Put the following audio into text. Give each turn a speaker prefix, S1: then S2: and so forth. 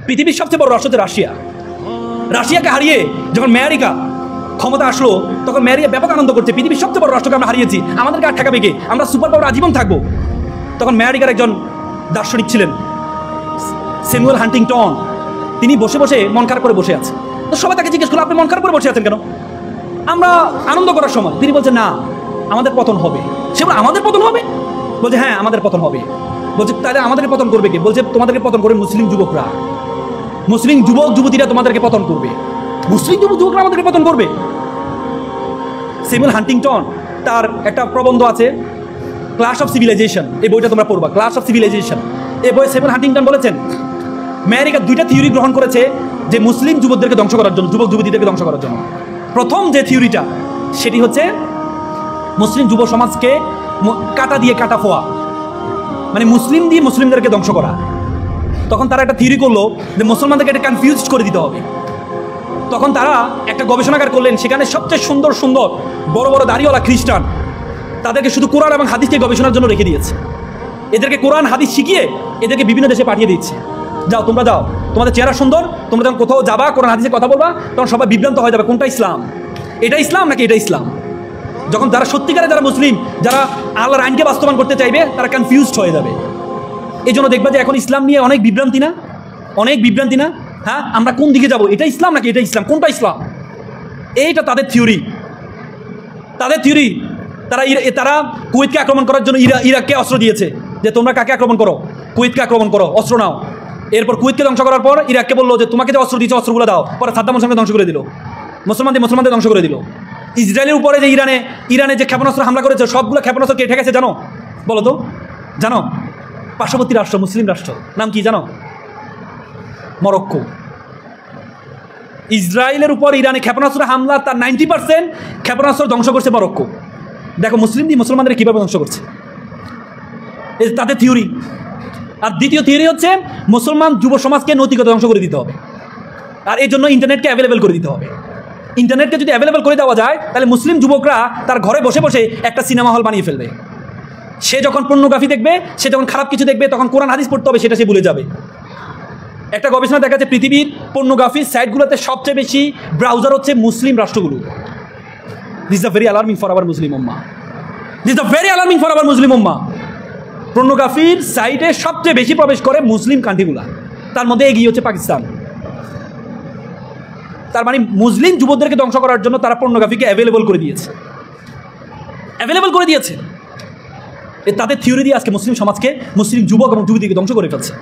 S1: পৃথিবীর সবচেয়ে বড় রাষ্ট্র হচ্ছে রাশিয়া। রাশিয়াকে হারিয়ে যখন আমেরিকা ক্ষমতা আসলো, তখন আমেরিকা ব্যাপক আনন্দ করছে, পৃথিবীর সবচেয়ে বড় রাষ্ট্রকে আমরা হারিয়েছি, আমাদেরকে আর ঠেকাবে কে, আমরা সুপার পাওয়ার আজীবন থাকবো। তখন আমেরিকার একজন দার্শনিক ছিলেন স্যামুয়েল হান্টিংটন, তিনি বসে বসে মন খারাপ করে বসে আছে। তো সবাই তাকে জিজ্ঞেস করলো, আপনি মন খারাপ করে বসে আছেন কেন? আমরা আনন্দ করার সময়। তিনি বলছেন, না, আমাদের পতন হবে। সে বলে, আমাদের পতন হবে? বলছে, হ্যাঁ, আমাদের পতন হবে। বলছে, তাহলে আমাদেরকে পতন করবে কে? বলছে, তোমাদেরকে পতন করবে মুসলিম যুবকরা, মুসলিম যুবক যুবতীরা তোমাদেরকে পতন করবে, মুসলিম যুবক যুবকরা আমাদেরকে পতন করবে। স্যামুয়েল হান্টিংটন, তার একটা প্রবন্ধ আছে ক্লাশ অফ সিভিলাইজেশন, এই বইটা তোমরা পড়বা, ক্লাশ অফ সিভিলাইজেশন। এই বই স্যামুয়েল হান্টিংটন বলেছেন, আমেরিকা দুইটা থিওরি গ্রহণ করেছে যে মুসলিম যুবকদেরকে ধ্বংস করার জন্য, যুবক যুবতীদেরকে ধ্বংস করার জন্য। প্রথম যে থিওরিটা, সেটি হচ্ছে মুসলিম যুব সমাজকে কাটা দিয়ে কাটা ফোয়া, মানে মুসলিম দিয়ে মুসলিমদেরকে ধ্বংস করা। তখন তারা একটা থিওরি করলো যে মুসলমানদেরকে একটা কনফিউজ করে দিতে হবে। তখন তারা একটা গবেষণাগার করলেন, সেখানে সবচেয়ে সুন্দর সুন্দর বড় বড় দাড়িওয়ালা খ্রিস্টান, তাদেরকে শুধু কোরআন এবং হাদিসকে গবেষণার জন্য রেখে দিয়েছে। এদেরকে কোরআন হাদিস শিখিয়ে এদেরকে বিভিন্ন দেশে পাঠিয়ে দিচ্ছে, যাও তোমরা যাও, তোমাদের চেহারা সুন্দর, তোমরা যখন কোথাও যাবা কোরআন হাদিসে কথা বলবা, তখন সবাই বিভ্রান্ত হয়ে যাবে, কোনটা ইসলাম, এটা ইসলাম নাকি এটা ইসলাম। যখন যারা সত্যিকারে যারা মুসলিম, যারা আল্লাহর আইনকে বাস্তবায়ন করতে চাইবে, তারা কনফিউজড হয়ে যাবে। এই জন্য দেখবা যে এখন ইসলাম নিয়ে অনেক বিভ্রান্তি না, অনেক বিভ্রান্তি না। হ্যাঁ, আমরা কোন দিকে যাব, এটা ইসলাম নাকি এটা ইসলাম, কোনটা ইসলাম, এইটা তাদের থিওরি। তাদের থিওরি, তারা কুয়েতকে আক্রমণ করার জন্য ইরাককে অস্ত্র দিয়েছে, যে তোমরা কাকে আক্রমণ করো, কুয়েতকে আক্রমণ করো, অস্ত্র নাও। এরপর কুয়েতকে ধ্বংস করার পর ইরাককে বললো যে তোমাকে যে অস্ত্র দিয়েছে অস্ত্রগুলো দাও। পরে সাদ্দাম হোসেনকে ধ্বংস করে দিল, মুসলমানদের ধ্বংস করে দিল। ইসরায়েলের উপরে যে ইরানে যে ক্ষেপণাস্ত্র হামলা করেছে, সবগুলো ক্ষেপণাস্ত্র কে ঠেকেছে জানো? বলো তো, জানো? পার্শ্ববর্তী রাষ্ট্র, মুসলিম রাষ্ট্র, নাম কি জানো? মরক্কো। ইসরায়েলের উপর ইরানে ক্ষেপণাস্ত্র হামলা, তার 90% ক্ষেপণাস্ত্র ধ্বংস করছে মরক্কো। দেখো মুসলিম দিয়ে মুসলমানদের কীভাবে ধ্বংস করছে, এই তাদের থিওরি। আর দ্বিতীয় থিওরি হচ্ছে মুসলমান যুব সমাজকে নৈতিকতা ধ্বংস করে দিতে হবে, আর এই জন্য ইন্টারনেটকে অ্যাভেলেবেল করে দিতে হবে। ইন্টারনেটকে যদি অ্যাভেলেবেল করে দেওয়া যায়, তাহলে মুসলিম যুবকরা তার ঘরে বসে বসে একটা সিনেমা হল বানিয়ে ফেলবে। সে যখন পর্নোগ্রাফি দেখবে, সে যখন খারাপ কিছু দেখবে, তখন কোরআন হাদিস পড়তে হবে সেটা সে ভুলে যাবে। একটা গবেষণা দেখা যাচ্ছে পৃথিবীর পর্নোগ্রাফির সাইটগুলোতে সবচেয়ে বেশি ব্রাউজার হচ্ছে মুসলিম রাষ্ট্রগুলো। This is very alarming for our Muslim উম্মাহ, this is very alarming for our Muslim উম্মাহ। পর্নোগ্রাফির সাইটে সবচেয়ে বেশি প্রবেশ করে মুসলিম কান্ট্রিগুলো, তার মধ্যে এগিয়ে হচ্ছে পাকিস্তান। তার মানে মুসলিম যুবকদেরকে ধ্বংস করার জন্য তারা পর্নোগ্রাফিকে অ্যাভেলেবল করে দিয়েছে, অ্যাভেলেবল করে দিয়েছে। তাদের থিওরি দিয়ে আজকে মুসলিম সমাজকে, মুসলিম যুবক এবং যুবতীকে ধ্বংস করে ফেলছে।